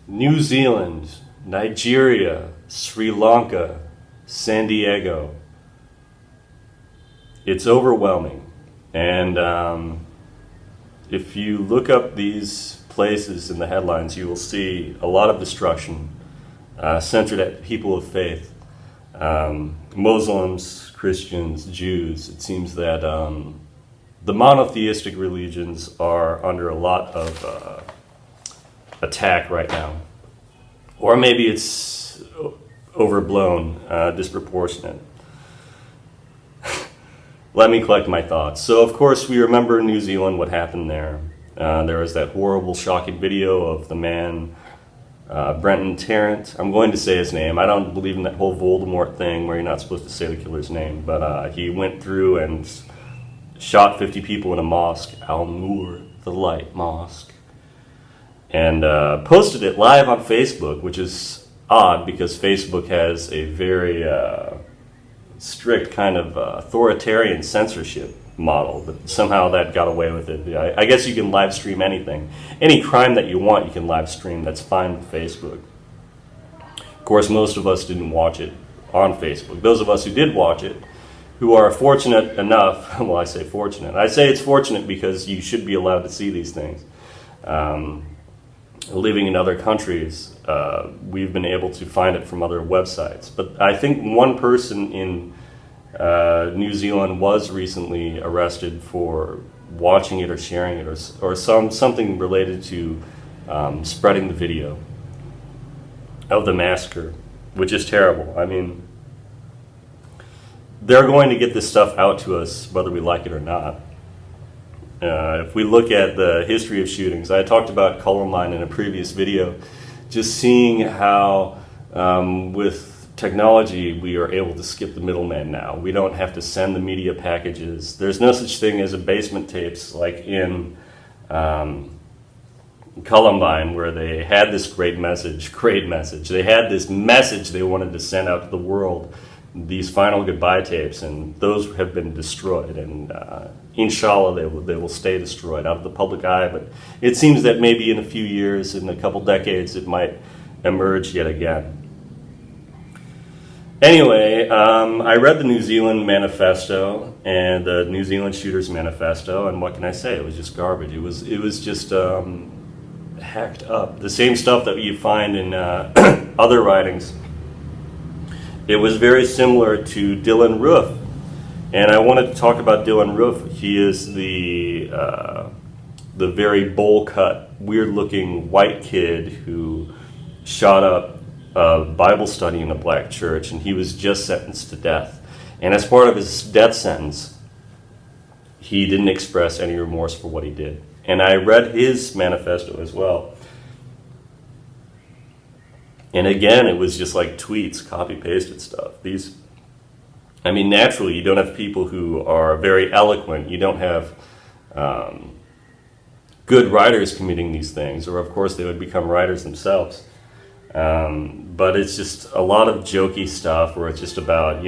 New Zealand, Nigeria, Sri Lanka, San Diego. It's overwhelming. And if you look up these places in the headlines, you will see a lot of destruction centered at people of faith. Muslims, Christians, Jews. It seems that the monotheistic religions are under a lot of attack right now. Or maybe it's overblown, disproportionate. Let me collect my thoughts. So, of course, we remember in New Zealand what happened there. There was that horrible, shocking video of the man, Brenton Tarrant. I'm going to say his name. I don't believe in that whole Voldemort thing where you're not supposed to say the killer's name. But he went through and shot 50 people in a mosque, Al-Nur, the Light Mosque. And posted it live on Facebook, which is odd because Facebook has a very strict kind of authoritarian censorship model, but somehow that got away with it. I guess you can live stream anything. Any crime that you want, you can live stream. That's fine with Facebook. Of course, most of us didn't watch it on Facebook. Those of us who did watch it, who are fortunate enough, well, I say fortunate. I say it's fortunate because you should be allowed to see these things. Living in other countries, we've been able to find it from other websites. But I think one person in New Zealand was recently arrested for watching it or sharing it or something related to spreading the video of the massacre, which is terrible. I mean, they're going to get this stuff out to us whether we like it or not. If we look at the history of shootings, I talked about Columbine in a previous video, just seeing how with technology we are able to skip the middleman now. We don't have to send the media packages. There's no such thing as a basement tapes like in Columbine, where they had this great message. They had this message they wanted to send out to the world, these final goodbye tapes, and those have been destroyed, and inshallah they will stay destroyed out of the public eye. But it seems that maybe in a few years, in a couple decades, it might emerge yet again. Anyway, I read the New Zealand Manifesto and the New Zealand Shooters Manifesto, and what can I say? It was just garbage. It was just hacked up. The same stuff that you find in other writings. It was very similar to Dylan Roof. And I wanted to talk about Dylan Roof. He is the very bowl-cut, weird-looking white kid who shot up a Bible study in a black church, and he was just sentenced to death. And as part of his death sentence, he didn't express any remorse for what he did. And I read his manifesto as well. And again, it was just like tweets, copy-pasted stuff. Naturally, you don't have people who are very eloquent. You don't have good writers committing these things, or of course they would become writers themselves. But it's just a lot of jokey stuff where it's just about,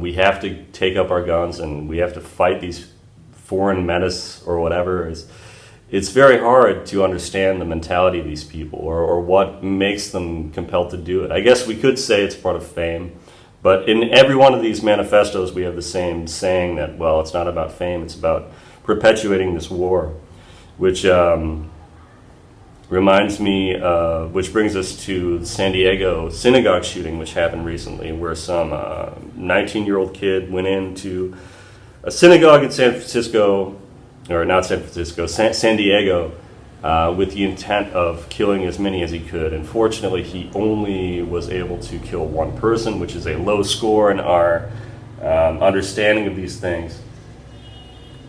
we have to take up our guns and we have to fight these foreign menace or whatever. It's very hard to understand the mentality of these people or what makes them compelled to do it. I guess we could say it's part of fame. But in every one of these manifestos, we have the same saying that, well, it's not about fame, it's about perpetuating this war, which reminds me, which brings us to the San Diego synagogue shooting, which happened recently, where some 19-year-old kid went into a synagogue in San Francisco, or not San Francisco, San Diego, with the intent of killing as many as he could. Unfortunately, he only was able to kill one person, which is a low score in our understanding of these things,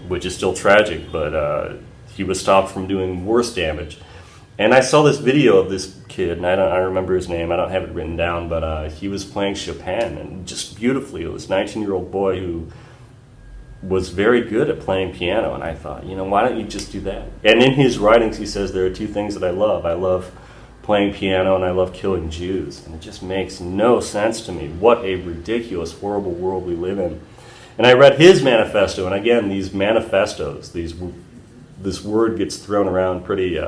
which is still tragic, but he was stopped from doing worse damage. And I saw this video of this kid, and I don't remember his name, I don't have it written down, but he was playing Chopin, and just beautifully. It was a 19-year-old boy who was very good at playing piano, and I thought, why don't you just do that? And in his writings, he says, there are two things that I love. I love playing piano, and I love killing Jews. And it just makes no sense to me. What a ridiculous, horrible world we live in. And I read his manifesto, and again, these manifestos, this word gets thrown around pretty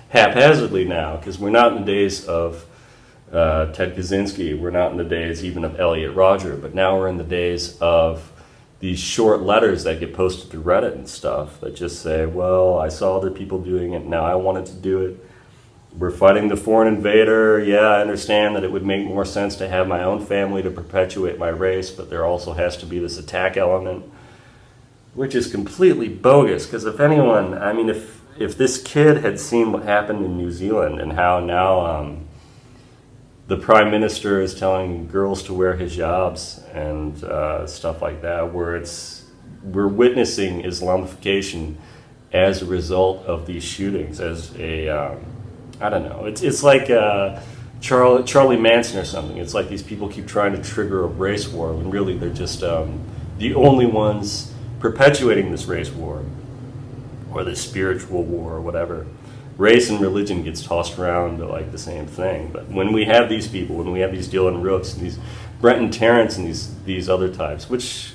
haphazardly now, because we're not in the days of Ted Kaczynski, we're not in the days even of Elliot Rodger, but now we're in the days of these short letters that get posted to Reddit and stuff that just say, well, I saw other people doing it, now I wanted to do it. We're fighting the foreign invader. Yeah, I understand that it would make more sense to have my own family to perpetuate my race, but there also has to be this attack element, which is completely bogus. Because if anyone, I mean, if this kid had seen what happened in New Zealand and how now the prime minister is telling girls to wear hijabs and stuff like that, where we're witnessing Islamification as a result of these shootings, as a I don't know. It's like Charlie Manson or something. It's like these people keep trying to trigger a race war when really they're just the only ones perpetuating this race war or this spiritual war or whatever. Race and religion gets tossed around to like the same thing. But when we have these people, when we have these Dylan Rooks and these Brenton Tarrants and these other types, which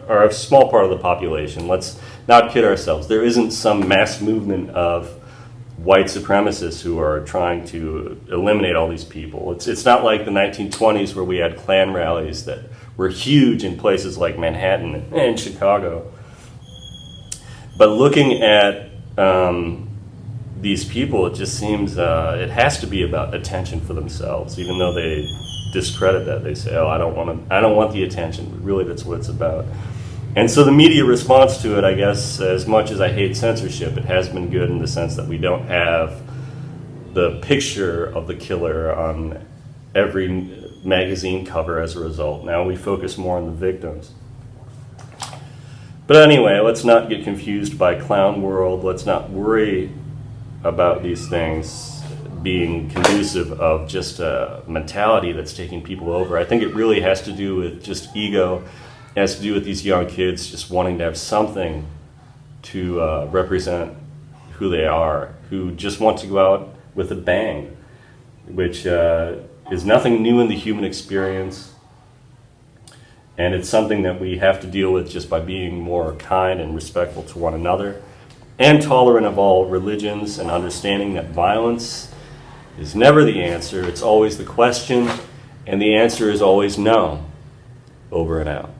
are a small part of the population, let's not kid ourselves. There isn't some mass movement of white supremacists who are trying to eliminate all these people. It's not like the 1920s where we had Klan rallies that were huge in places like Manhattan and Chicago. But looking at these people, it just seems it has to be about attention for themselves, even though they discredit that. They say, "Oh, I don't want the attention." But really, that's what it's about. And so the media response to it, I guess, as much as I hate censorship, it has been good in the sense that we don't have the picture of the killer on every magazine cover as a result. Now we focus more on the victims. But anyway, let's not get confused by clown world. Let's not worry about these things being conducive of just a mentality that's taking people over. I think it really has to do with just ego. It has to do with these young kids just wanting to have something to represent who they are, who just want to go out with a bang, which is nothing new in the human experience. And it's something that we have to deal with just by being more kind and respectful to one another and tolerant of all religions, and understanding that violence is never the answer. It's always the question, and the answer is always no. Over and out.